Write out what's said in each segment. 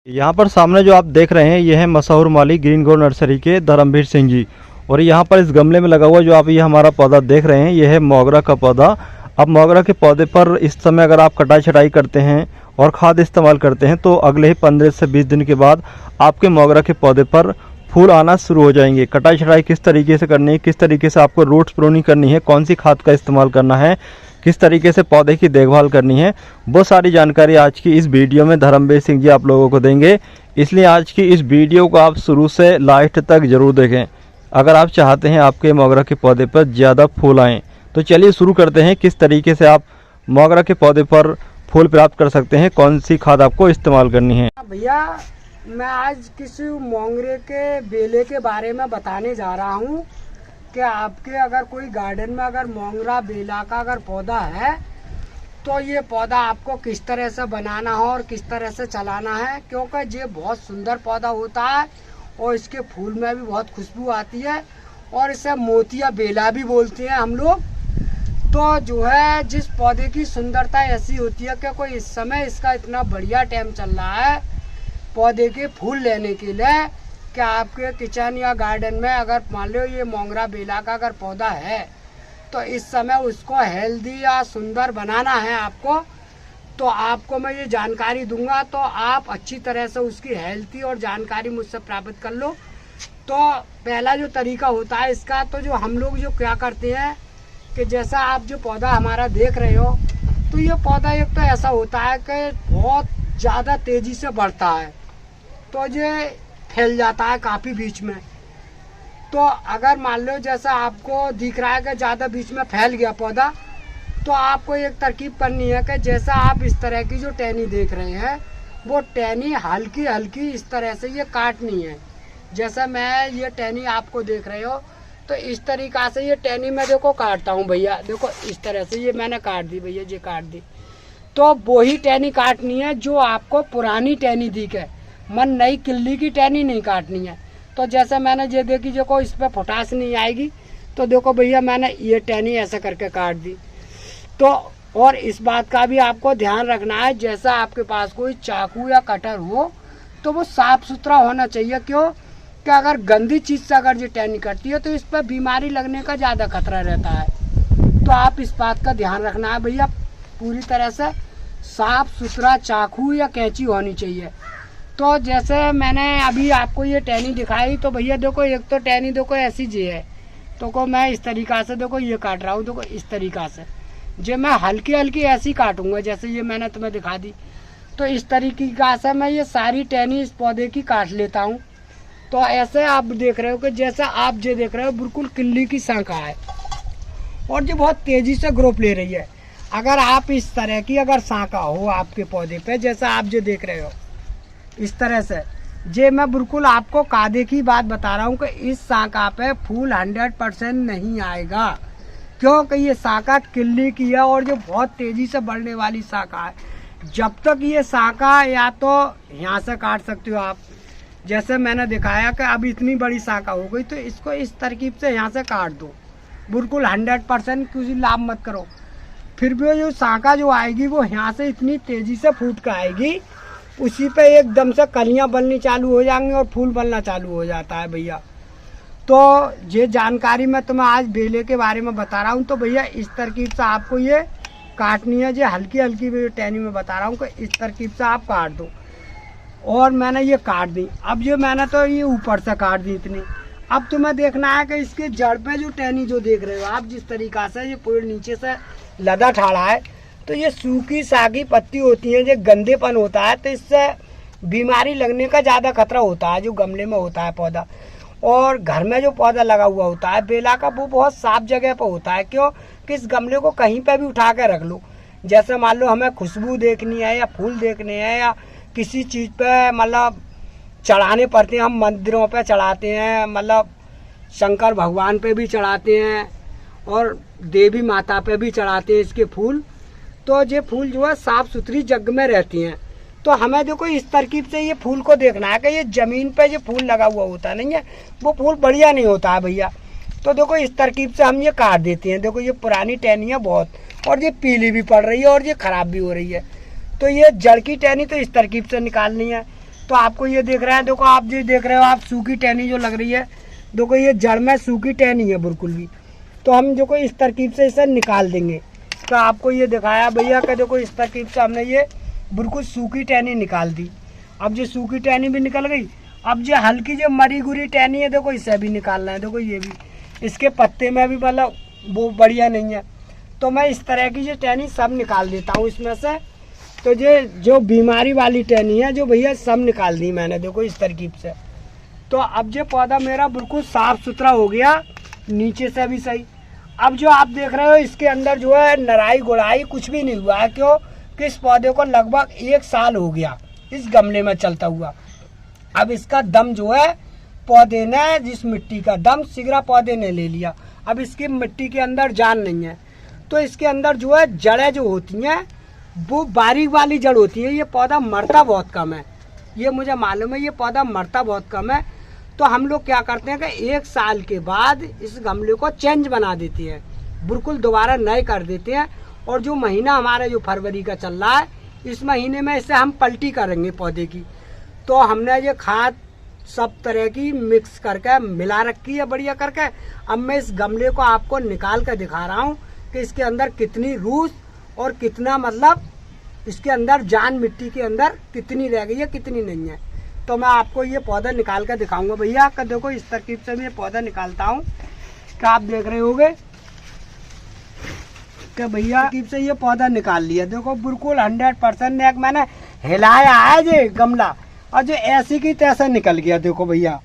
यहाँ पर सामने जो आप देख रहे हैं ये है मशहूर माली ग्रीन गो नर्सरी के धर्मवीर सिंह जी। और यहाँ पर इस गमले में लगा हुआ जो आप ये हमारा पौधा देख रहे हैं ये है मोगरा का पौधा। अब मोगरा के पौधे पर इस समय अगर आप कटाई छटाई करते हैं और खाद इस्तेमाल करते हैं तो अगले ही 15 से 20 दिन के बाद आपके मोगरा के पौधे पर फूल आना शुरू हो जाएंगे। कटाई छटाई किस तरीके से करनी है, किस तरीके से आपको रूट्स प्रूनिंग करनी है, कौन सी खाद का इस्तेमाल करना है, किस तरीके से पौधे की देखभाल करनी है, वो सारी जानकारी आज की इस वीडियो में धर्मवीर सिंह जी आप लोगों को देंगे। इसलिए आज की इस वीडियो को आप शुरू से लास्ट तक जरूर देखें अगर आप चाहते हैं आपके मोगरा के पौधे पर ज़्यादा फूल आएँ। तो चलिए शुरू करते हैं किस तरीके से आप मोगरा के पौधे पर फूल प्राप्त कर सकते हैं, कौन सी खाद आपको इस्तेमाल करनी है। भैया मैं आज किसी मोंगरे के बेले के बारे में बताने जा रहा हूँ कि आपके अगर कोई गार्डन में अगर मोंगरा बेला का अगर पौधा है तो ये पौधा आपको किस तरह से बनाना है और किस तरह से चलाना है, क्योंकि ये बहुत सुंदर पौधा होता है और इसके फूल में भी बहुत खुशबू आती है और इसे मोतिया बेला भी बोलते हैं हम लोग। तो जो है जिस पौधे की सुंदरता ऐसी होती है कि कोई इस समय इसका इतना बढ़िया टाइम चल रहा है पौधे के फूल लेने के लिए कि आपके किचन या गार्डन में अगर मान लो ये मोंगरा बेला का अगर पौधा है तो इस समय उसको हेल्दी या सुंदर बनाना है आपको, तो आपको मैं ये जानकारी दूंगा तो आप अच्छी तरह से उसकी हेल्थी और जानकारी मुझसे प्राप्त कर लो। तो पहला जो तरीका होता है इसका, तो जो हम लोग जो क्या करते हैं कि जैसा आप जो पौधा हमारा देख रहे हो तो ये पौधा एक तो ऐसा होता है कि बहुत ज़्यादा तेज़ी से बढ़ता है, तो ये फैल जाता है काफ़ी बीच में। तो अगर मान लो जैसा आपको दिख रहा है कि ज़्यादा बीच में फैल गया पौधा, तो आपको एक तरकीब करनी है कि जैसा आप इस तरह की जो टहनी देख रहे हैं वो टहनी हल्की हल्की इस तरह से ये काटनी है। जैसा मैं ये टहनी आपको देख रहे हो तो इस तरीक़ा से ये टहनी मैं देखो काटता हूँ भैया, देखो इस तरह से ये मैंने काट दी भैया, ये काट दी। तो वही टहनी काटनी है जो आपको पुरानी टहनी दिखे, मन नई किल्ली की टहनी नहीं काटनी है। तो जैसे मैंने ये देखी जो को इस पर फटास नहीं आएगी, तो देखो भैया मैंने ये टहनी ऐसे करके काट दी। तो और इस बात का भी आपको ध्यान रखना है, जैसा आपके पास कोई चाकू या कटर हो तो वो साफ़ सुथरा होना चाहिए। क्यों कि अगर गंदी चीज़ से अगर ये टहनी कटती है तो इस पर बीमारी लगने का ज़्यादा खतरा रहता है। तो आप इस बात का ध्यान रखना है भैया, पूरी तरह से साफ़ सुथरा चाकू या कैंची होनी चाहिए। तो जैसे मैंने अभी आपको ये टहनी दिखाई तो भैया देखो एक तो टहनी देखो ऐसी जी है, तो को मैं इस तरीक़ा से देखो ये काट रहा हूँ, देखो इस तरीक़ा से जो मैं हल्की हल्की ऐसी काटूंगा जैसे ये मैंने तुम्हें दिखा दी। तो इस तरीक़ा से मैं ये सारी टहनी इस पौधे की काट लेता हूँ। तो ऐसे आप देख रहे हो कि जैसा आप जो देख रहे हो बिल्कुल किल्ली की शाखा है और जो बहुत तेज़ी से ग्रोथ ले रही है। अगर आप इस तरह की अगर शाखा हो आपके पौधे पे जैसा आप जो देख रहे हो इस तरह से, जे मैं बिल्कुल आपको कायदे की बात बता रहा हूँ कि इस शाखा पे फूल 100% नहीं आएगा, क्योंकि ये शाखा किल्ली की है और जो बहुत तेज़ी से बढ़ने वाली शाखा है। जब तक ये शाखा या तो यहाँ से काट सकते हो आप, जैसे मैंने दिखाया कि अब इतनी बड़ी शाखा हो गई तो इसको इस तरकीब से यहाँ से काट दो, बिल्कुल 100% किसी लाभ मत करो। फिर भी जो शाखा जो आएगी वो यहाँ से इतनी तेज़ी से फूट कर आएगी, उसी पे एकदम से कलियाँ बननी चालू हो जाएंगी और फूल बनना चालू हो जाता है भैया। तो ये जानकारी मैं तुम्हें आज बेले के बारे में बता रहा हूँ। तो भैया इस तरकीब से आपको ये काटनी है, जो हल्की हल्की टहनी में बता रहा हूँ कि इस तरकीब से आप काट दो। और मैंने ये काट दी, अब ये मैंने तो ये ऊपर से काट दी इतनी। अब तुम्हें देखना है कि इसके जड़ पे जो टहनी जो देख रहे हो आप जिस तरीक़ा से ये पेड़ नीचे से लदा ठाड़ा है, तो ये सूखी सागी पत्ती होती है, जो गंदेपन होता है तो इससे बीमारी लगने का ज़्यादा खतरा होता है जो गमले में होता है पौधा। और घर में जो पौधा लगा हुआ होता है बेला का वो बहुत साफ जगह पर होता है, क्यों कि इस गमले को कहीं पर भी उठा कर रख लो। जैसे मान लो हमें खुशबू देखनी है या फूल देखने हैं या किसी चीज़ पे मतलब चढ़ाने पड़ते हैं, हम मंदिरों पे चढ़ाते हैं, मतलब शंकर भगवान पे भी चढ़ाते हैं और देवी माता पे भी चढ़ाते हैं इसके फूल। तो ये फूल जो है साफ़ सुथरी जगह में रहती हैं। तो हमें देखो इस तरकीब से ये फूल को देखना है कि ये ज़मीन पे जो फूल लगा हुआ होता नहीं है वो फूल बढ़िया नहीं होता है भैया। तो देखो इस तरकीब से हम ये काट देते हैं। देखो ये पुरानी टहनी है बहुत, और ये पीली भी पड़ रही है और ये ख़राब भी हो रही है। तो ये जड़ की टहनी तो इस तरकीब से निकालनी है। तो आपको ये देख रहे हैं, देखो आप जो देख रहे हो आप सूखी टहनी जो लग रही है, देखो ये जड़ में सूखी टहनी है बिल्कुल भी। तो हम देखो इस तरकीब से इसे निकाल देंगे। तो आपको ये दिखाया भैया का, देखो इस तरकीब से हमने ये बिल्कुल सूखी टहनी निकाल दी। अब जो सूखी टहनी भी निकल गई, अब जो हल्की जो मरी गुरी टहनी है देखो इसे भी निकालना है। देखो ये भी, इसके पत्ते में भी मतलब वो बढ़िया नहीं है। तो मैं इस तरह की जो टहनी सब निकाल देता हूँ इसमें से। तो ये जो बीमारी वाली टहनी है जो भैया सब निकाल दी मैंने, देखो इस तरकीब से। तो अब जो पौधा मेरा बिल्कुल साफ सुथरा हो गया, नीचे से भी सही। अब जो आप देख रहे हो इसके अंदर जो है नराई गुड़ाई कुछ भी नहीं हुआ है। क्यों कि इस पौधे को लगभग 1 साल हो गया इस गमले में चलता हुआ। अब इसका दम जो है पौधे ने, जिस मिट्टी का दम सिगरा पौधे ने ले लिया। अब इसकी मिट्टी के अंदर जान नहीं है, तो इसके अंदर जो है जड़ें जो होती हैं वो बारीक वाली जड़ होती है। ये पौधा मरता बहुत कम है, ये मुझे मालूम है, ये पौधा मरता बहुत कम है। तो हम लोग क्या करते हैं कि 1 साल के बाद इस गमले को चेंज बना देते हैं, बिल्कुल दोबारा नए कर देते हैं। और जो महीना हमारा जो फरवरी का चल रहा है, इस महीने में इसे हम पलटी करेंगे पौधे की। तो हमने ये खाद सब तरह की मिक्स करके मिला रखी है बढ़िया करके। अब मैं इस गमले को आपको निकाल कर दिखा रहा हूँ कि इसके अंदर कितनी रूस और कितना मतलब इसके अंदर जान मिट्टी के अंदर कितनी रह गई है कितनी नहीं है। तो मैं आपको ये पौधा निकाल कर दिखाऊंगा भैया का। देखो इस तरकीब से मैं पौधा निकालता हूँ, क्या आप देख रहे होगे कि भैया तरकीब से ये पौधा निकाल लिया। देखो बिल्कुल 100% एक मैंने हिलाया है ये गमला, और जो ऐसी की तैसा निकल गया। देखो भैया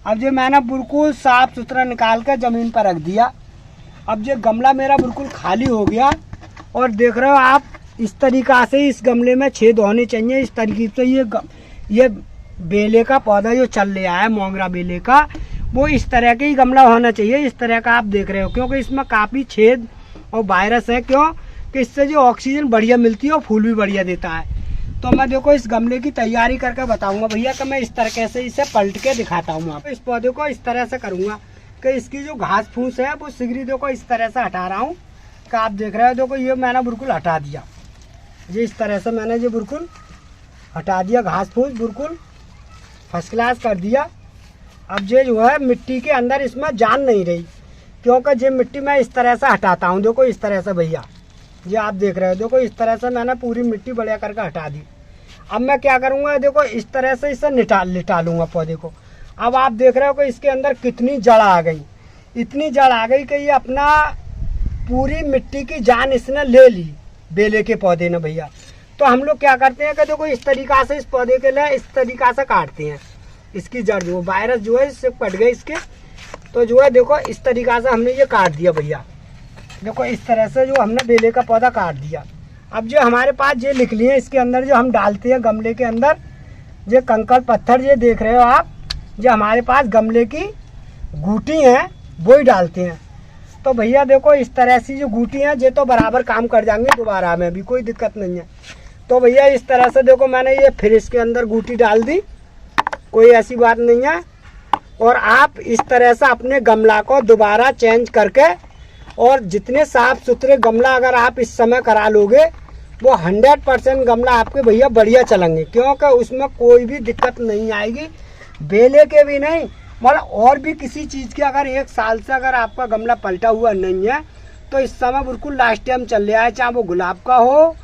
अब जो मैंने बिल्कुल साफ सुथरा निकाल कर जमीन पर रख दिया। अब जो गमला मेरा बिल्कुल खाली हो गया, और देख रहे हो आप इस तरीका से इस गमले में छेद होने चाहिए। इस तरीके से ये बेले का पौधा जो चल रहा है मोगरा बेले का, वो इस तरह का ही गमला होना चाहिए। इस तरह का आप देख रहे हो, क्योंकि इसमें काफ़ी छेद और वायरस है। क्यों कि इससे जो ऑक्सीजन बढ़िया मिलती है और फूल भी बढ़िया देता है। तो मैं देखो इस गमले की तैयारी करके बताऊंगा भैया कि मैं इस तरह से इसे पलट के दिखाता हूँ। आप इस पौधे को इस तरह से करूँगा कि इसकी जो घास फूस है वो सिगरी देखो इस तरह से हटा रहा हूँ कि आप देख रहे हो। देखो ये मैंने बिल्कुल हटा दिया, ये इस तरह से मैंने ये बिल्कुल हटा दिया, घास फूस बिल्कुल फर्स्ट क्लास कर दिया। अब ये जो है मिट्टी के अंदर इसमें जान नहीं रही, क्योंकि ये मिट्टी मैं इस तरह से हटाता हूँ। देखो इस तरह से भैया, ये आप देख रहे हो, देखो इस तरह से मैंने पूरी मिट्टी बढ़िया करके हटा दी। अब मैं क्या करूँगा, देखो इस तरह से इसे लिटा लूँगा पौधे को। अब आप देख रहे हो कि इसके अंदर कितनी जड़ आ गई, इतनी जड़ आ गई कि ये अपना पूरी मिट्टी की जान इसने ले ली बेले के पौधे ने भैया। तो हम लोग क्या करते हैं कि देखो इस तरीका से इस पौधे के लिए इस तरीका से काटते हैं। इसकी जड़ जो वायरस जो है इससे कट गई इसके, तो जो है देखो इस तरीका से हमने ये काट दिया भैया। देखो इस तरह से जो हमने बेले का पौधा काट दिया। अब जो हमारे पास ये निकली है, इसके अंदर जो हम डालते हैं गमले के अंदर, ये कंकड़ पत्थर ये देख रहे हो आप, जो हमारे पास गमले की गूटी हैं वो ही डालते हैं। तो भैया देखो इस तरह से जो गूटी हैं ये तो बराबर काम कर जाएंगे दोबारा में भी, कोई दिक्कत नहीं है। तो भैया इस तरह से देखो मैंने ये फिर इसके अंदर गूटी डाल दी, कोई ऐसी बात नहीं है। और आप इस तरह से अपने गमला को दोबारा चेंज करके, और जितने साफ सुथरे गमला अगर आप इस समय करा लोगे, वो 100% गमला आपके भैया बढ़िया चलेंगे, क्योंकि उसमें कोई भी दिक्कत नहीं आएगी, बेले के भी नहीं, मतलब और भी किसी चीज़ के। अगर 1 साल से अगर आपका गमला पलटा हुआ नहीं है, तो इस समय बिल्कुल लास्ट टाइम चल रहा है, चाहे वो गुलाब का हो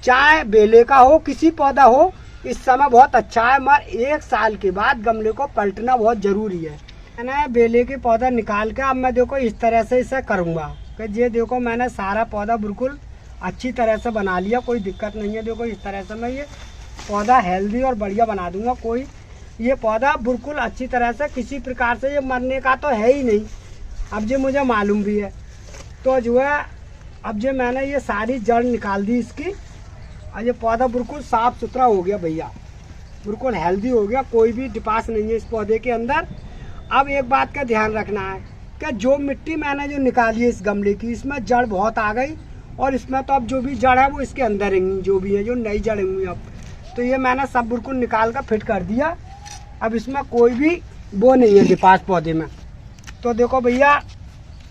चाहे बेले का हो, किसी पौधा हो, इस समय बहुत अच्छा है। मगर 1 साल के बाद गमले को पलटना बहुत ज़रूरी है। मैंने बेले के पौधा निकाल के अब मैं देखो इस तरह से इसे करूँगा कि ये देखो मैंने सारा पौधा बिल्कुल अच्छी तरह से बना लिया, कोई दिक्कत नहीं है। देखो इस तरह से मैं ये पौधा हेल्दी और बढ़िया बना दूंगा। कोई ये पौधा बिल्कुल अच्छी तरह से किसी प्रकार से ये मरने का तो है ही नहीं, अब ये मुझे मालूम भी है। तो जो है अब जो मैंने ये सारी जड़ निकाल दी इसकी, और ये पौधा बिल्कुल साफ़ सुथरा हो गया भैया, बिल्कुल हेल्दी हो गया, कोई भी डिपास नहीं है इस पौधे के अंदर। अब एक बात का ध्यान रखना है कि जो मिट्टी मैंने जो निकाली है इस गमले की, इसमें जड़ बहुत आ गई, और इसमें तो अब जो भी जड़ है वो इसके अंदर रहेंगी, जो भी है जो नई जड़ होंगी अब। तो ये मैंने सब बिल्कुल निकाल कर फिट कर दिया। अब इसमें कोई भी वो नहीं है डिपास पौधे में। तो देखो भैया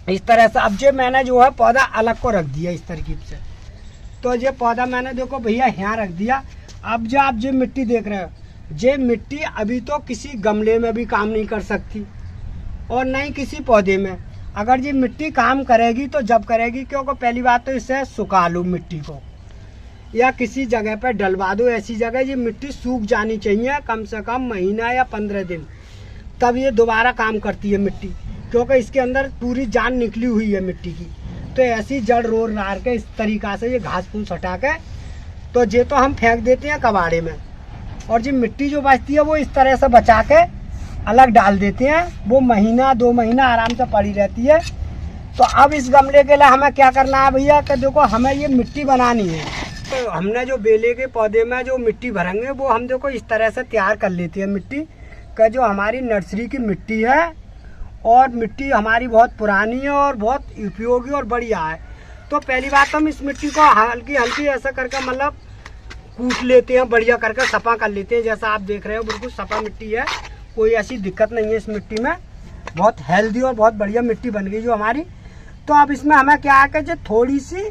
इस तरह से अब जो मैंने जो है पौधा अलग को रख दिया इस तरकीब से। तो ये पौधा मैंने देखो भैया यहाँ रख दिया। अब जो आप जो मिट्टी देख रहे हो, ये मिट्टी अभी तो किसी गमले में भी काम नहीं कर सकती और न ही किसी पौधे में। अगर ये मिट्टी काम करेगी तो जब करेगी, क्योंकि पहली बात तो इसे सुखा लो मिट्टी को या किसी जगह पर डलवा दो, ऐसी जगह ये मिट्टी सूख जानी चाहिए कम से कम महीना या 15 दिन, तब ये दोबारा काम करती है मिट्टी, क्योंकि इसके अंदर पूरी जान निकली हुई है मिट्टी की। तो ऐसी जड़ रोड़ नार के इस तरीक़ा से ये घास फूस हटा के तो ये तो हम फेंक देते हैं कबाड़े में, और जो मिट्टी जो बचती है वो इस तरह से बचा के अलग डाल देते हैं। वो महीना 2 महीना आराम से पड़ी रहती है। तो अब इस गमले के लिए हमें क्या करना है भैया कि देखो हमें ये मिट्टी बनानी है। तो हमने जो बेले के पौधे में जो मिट्टी भरेंगे वो हम देखो इस तरह से तैयार कर लेते हैं मिट्टी का, जो हमारी नर्सरी की मिट्टी है और मिट्टी हमारी बहुत पुरानी है और बहुत उपयोगी और बढ़िया है। तो पहली बात हम इस मिट्टी को हल्की हल्की ऐसा करके मतलब कूट लेते हैं, बढ़िया करके सफा कर लेते हैं। जैसा आप देख रहे हो बिल्कुल सफा मिट्टी है, कोई ऐसी दिक्कत नहीं है इस मिट्टी में, बहुत हेल्दी और बहुत बढ़िया मिट्टी बन गई जो हमारी। तो अब इसमें हमें क्या है कि जो थोड़ी सी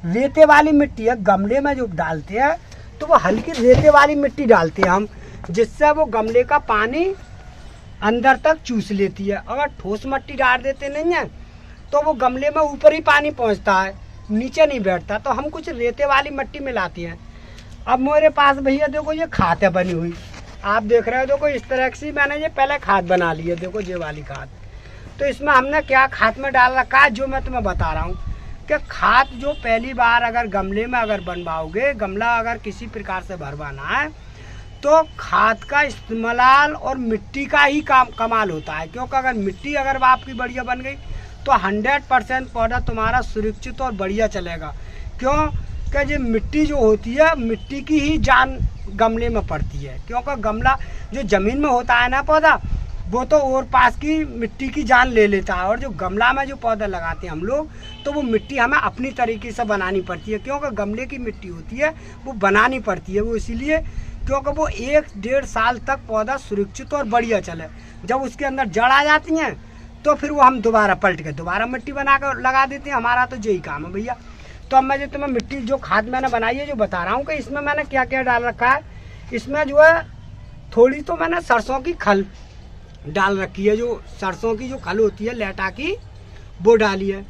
रेते वाली मिट्टी है गमले में जो डालते हैं, तो वो हल्की रेते वाली मिट्टी डालते हैं हम, जिससे वो गमले का पानी अंदर तक चूस लेती है। अगर ठोस मिट्टी डाल देते नहीं है तो वो गमले में ऊपर ही पानी पहुंचता है, नीचे नहीं बैठता। तो हम कुछ रेते वाली मिट्टी मिलाती हैं। अब मेरे पास भैया देखो ये खाद है बनी हुई, आप देख रहे हो देखो इस तरह से मैंने ये पहले खाद बना ली है, देखो ये वाली खाद। तो इसमें हमने क्या खाद में डाल रखा है जो मैं तुम्हें बता रहा हूँ कि खाद जो पहली बार अगर गमले में अगर बनवाओगे, गमला अगर किसी प्रकार से भरवाना है तो खाद का इस्तेमाल और मिट्टी का ही कमाल होता है। क्योंकि अगर मिट्टी अगर आपकी बढ़िया बन गई तो 100% पौधा तुम्हारा सुरक्षित और बढ़िया चलेगा। क्यों कि जो मिट्टी जो होती है मिट्टी की ही जान गमले में पड़ती है, क्योंकि गमला जो ज़मीन में होता है ना पौधा, वो तो और पास की मिट्टी की जान ले लेता है, और जो गमला में जो पौधा लगाते हैं हम लोग तो वो मिट्टी हमें अपनी तरीके से बनानी पड़ती है। क्योंकि गमले की मिट्टी होती है वो बनानी पड़ती है वो इसीलिए क्योंकि वो 1-1.5 साल तक पौधा सुरक्षित और बढ़िया चले। जब उसके अंदर जड़ आ जाती हैं तो फिर वो हम दोबारा पलट के दोबारा मिट्टी बना कर लगा देते हैं। हमारा तो यही काम है भैया। तो अब मैं जो तुम्हें मिट्टी जो खाद मैंने बनाई है जो बता रहा हूँ कि इसमें मैंने क्या क्या डाल रखा है। इसमें जो है थोड़ी तो मैंने सरसों की खल डाल रखी है, जो सरसों की जो खल होती है लेटा की वो डाली है।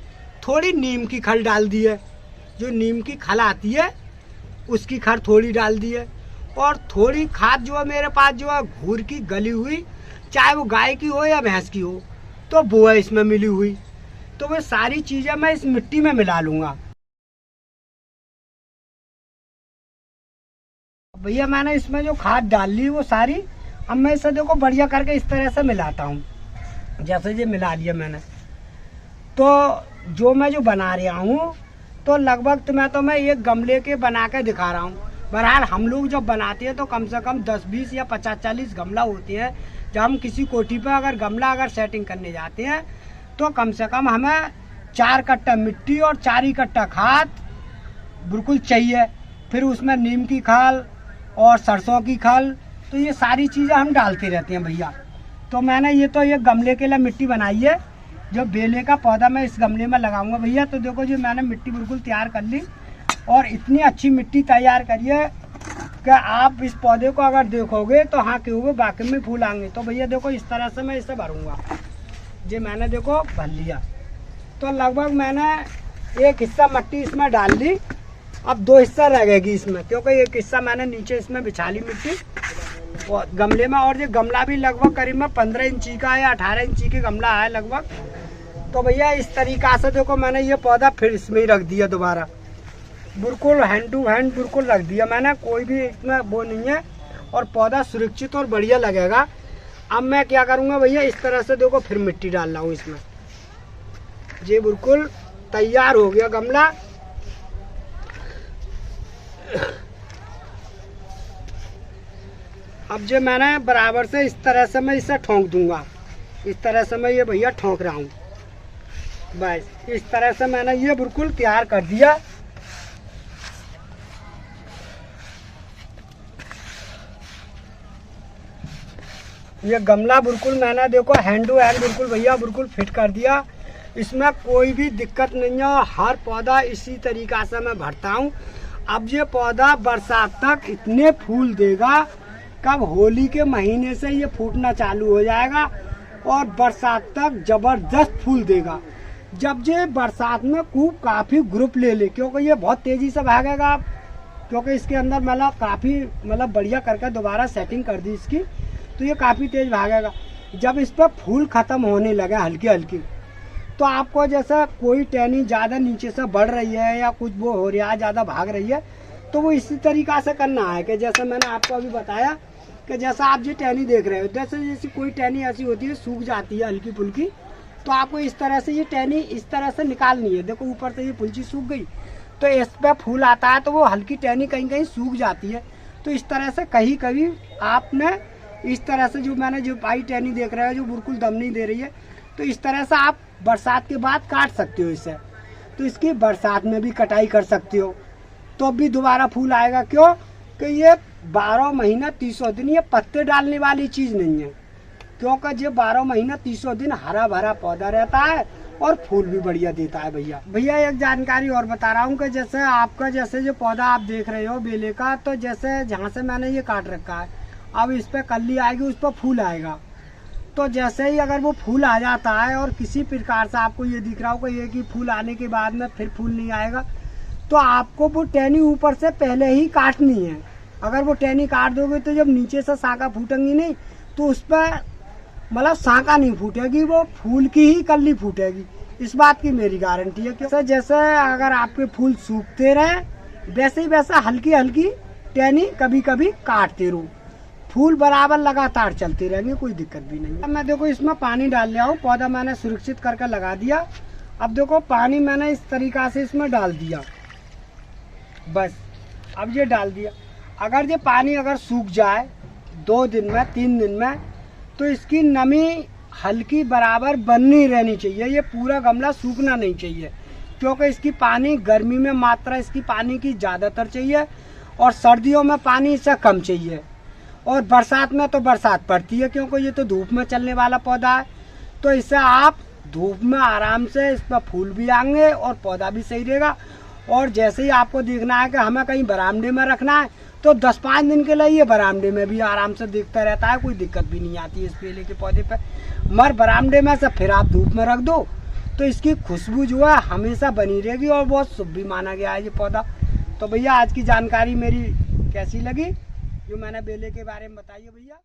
थोड़ी नीम की खल डाल दी है, जो नीम की खल आती है उसकी खल थोड़ी डाल दी है। और थोड़ी खाद जो है मेरे पास जो है घूर की गली हुई, चाहे वो गाय की हो या भैंस की हो, तो वो है इसमें मिली हुई। तो वो सारी चीज़ें मैं इस मिट्टी में मिला लूँगा। भैया मैंने इसमें जो खाद डाल ली वो सारी, अब मैं इसे देखो बढ़िया करके इस तरह से मिलाता हूँ। जैसे ये मिला लिया मैंने, तो जो मैं जो बना रहा हूँ तो लगभग मैं एक गमले के बना के दिखा रहा हूँ। बहरहाल हम लोग जब बनाते हैं तो कम से कम 10-20 या 50-40 गमला होते हैं। जब हम किसी कोठी पर अगर गमला अगर सेटिंग करने जाते हैं तो कम से कम हमें 4 कट्टा मिट्टी और 4 कट्टा खाद बिल्कुल चाहिए। फिर उसमें नीम की खल और सरसों की खल, तो ये सारी चीज़ें हम डालते रहते हैं भैया। तो मैंने ये तो एक गमले के लिए मिट्टी बनाई है, जो बेले का पौधा मैं इस गमले में लगाऊंगा भैया। तो देखो जो मैंने मिट्टी बिल्कुल तैयार कर ली, और इतनी अच्छी मिट्टी तैयार करी है कि आप इस पौधे को अगर देखोगे तो हाँ कहोगे बाकी में फूल आएंगे। तो भैया देखो इस तरह से मैं इसे भरूँगा। ये मैंने देखो भर लिया, तो लगभग मैंने एक हिस्सा मिट्टी इसमें डाल ली। अब 2 हिस्सा रहेगी इसमें, क्योंकि एक हिस्सा मैंने नीचे इसमें बिछा ली मिट्टी और गमले में। और ये गमला भी लगभग करीब में 15 इंची का या 18 इंची की गमला है लगभग। तो भैया इस तरीक़ा से देखो मैंने ये पौधा फिर इसमें ही रख दिया दोबारा, बिल्कुल हैंड टू हैंड बिल्कुल रख दिया मैंने, कोई भी इसमें वो नहीं है, और पौधा सुरक्षित और बढ़िया लगेगा। अब मैं क्या करूँगा भैया, इस तरह से देखो फिर मिट्टी डाल रहा हूँ इसमें। ये बिल्कुल तैयार हो गया गमला। अब जो मैंने बराबर से इस तरह से मैं इसे ठोंक दूंगा, इस तरह से मैं ये भैया ठोंक रहा हूँ। बस इस तरह से मैंने ये बिल्कुल तैयार कर दिया। ये गमला बिल्कुल मैंने देखो हैंड टू हैंड बिल्कुल भैया बिल्कुल फिट कर दिया। इसमें कोई भी दिक्कत नहीं है, हर पौधा इसी तरीक़ा से मैं भरता हूँ। अब ये पौधा बरसात तक इतने फूल देगा कब होली के महीने से ये फूटना चालू हो जाएगा और बरसात तक जबरदस्त फूल देगा। जब ये बरसात में खूब काफी ग्रुप ले ले, क्योंकि ये बहुत तेजी से भागेगा, क्योंकि इसके अंदर मतलब काफी मतलब बढ़िया करके दोबारा सेटिंग कर दी इसकी, तो ये काफी तेज भागेगा। जब इस पर फूल खत्म होने लगे हल्की हल्की, तो आपको जैसे कोई टहनी ज्यादा नीचे से बढ़ रही है या कुछ वो हो रहा है, ज्यादा भाग रही है, तो वो इसी तरीका से करना है कि जैसे मैंने आपको अभी बताया कि जैसा आप जो टहनी देख रहे हो, जैसे कोई टहनी ऐसी होती है सूख जाती है हल्की फुल्की, तो आपको इस तरह से ये टहनी इस तरह से निकालनी है। देखो ऊपर से ये फुलची सूख गई, तो इस पर फूल आता है, तो वो हल्की टहनी कहीं कहीं सूख जाती है। तो इस तरह से कहीं कभी आपने इस तरह से जो मैंने जो पाई टहनी देख रहे हो जो बिल्कुल दम नहीं दे रही है, तो इस तरह से आप बरसात के बाद काट सकते हो इसे। तो इसकी बरसात में भी कटाई कर सकते हो, तो भी दोबारा फूल आएगा। क्यों कि ये 12 महीना 300 दिन ये पत्ते डालने वाली चीज नहीं है, क्योंकि ये 12 महीना 300 दिन हरा भरा पौधा रहता है और फूल भी बढ़िया देता है। भैया एक जानकारी और बता रहा हूँ कि जैसे आपका जैसे जो पौधा आप देख रहे हो बेले का, तो जैसे जहाँ से मैंने ये काट रखा है, अब इस पर कली आएगी, उस पर फूल आएगा। तो जैसे ही अगर वो फूल आ जाता है और किसी प्रकार से आपको ये दिख रहा होगा ये कि फूल आने के बाद में फिर फूल नहीं आएगा, तो आपको वो टहनी ऊपर से पहले ही काटनी है। अगर वो टहनी काट दोगे तो जब नीचे से शाखा फूटेंगी नहीं, तो उस पर मतलब शाखा नहीं फूटेगी, वो फूल की ही कली फूटेगी। इस बात की मेरी गारंटी है। क्योंकि जैसे अगर आपके फूल सूखते रहे, वैसे ही वैसा हल्की हल्की टहनी कभी कभी काटते रहो, फूल बराबर लगातार चलते रहेंगे, कोई दिक्कत भी नहीं। अब मैं देखो इसमें पानी डाल लिया हूँ, पौधा मैंने सुरक्षित करके लगा दिया। अब देखो पानी मैंने इस तरीका से इसमें डाल दिया, बस अब ये डाल दिया। अगर ये पानी अगर सूख जाए 2 दिन में 3 दिन में, तो इसकी नमी हल्की बराबर बननी रहनी चाहिए, ये पूरा गमला सूखना नहीं चाहिए। क्योंकि इसकी पानी गर्मी में मात्रा इसकी पानी की ज़्यादातर चाहिए और सर्दियों में पानी इससे कम चाहिए, और बरसात में तो बरसात पड़ती है, क्योंकि ये तो धूप में चलने वाला पौधा है। तो इससे आप धूप में आराम से इस पर फूल भी आएंगे और पौधा भी सही रहेगा। और जैसे ही आपको देखना है कि हमें कहीं बरामदे में रखना है, तो 10-5 दिन के लिए ये बरामदे में भी आराम से दिखता रहता है, कोई दिक्कत भी नहीं आती है इस बेले के पौधे पे। मगर बरामदे में से फिर आप धूप में रख दो, तो इसकी खुशबू जो है हमेशा बनी रहेगी और बहुत शुभ भी माना गया है ये पौधा। तो भैया आज की जानकारी मेरी कैसी लगी जो मैंने बेले के बारे में बताई है भैया।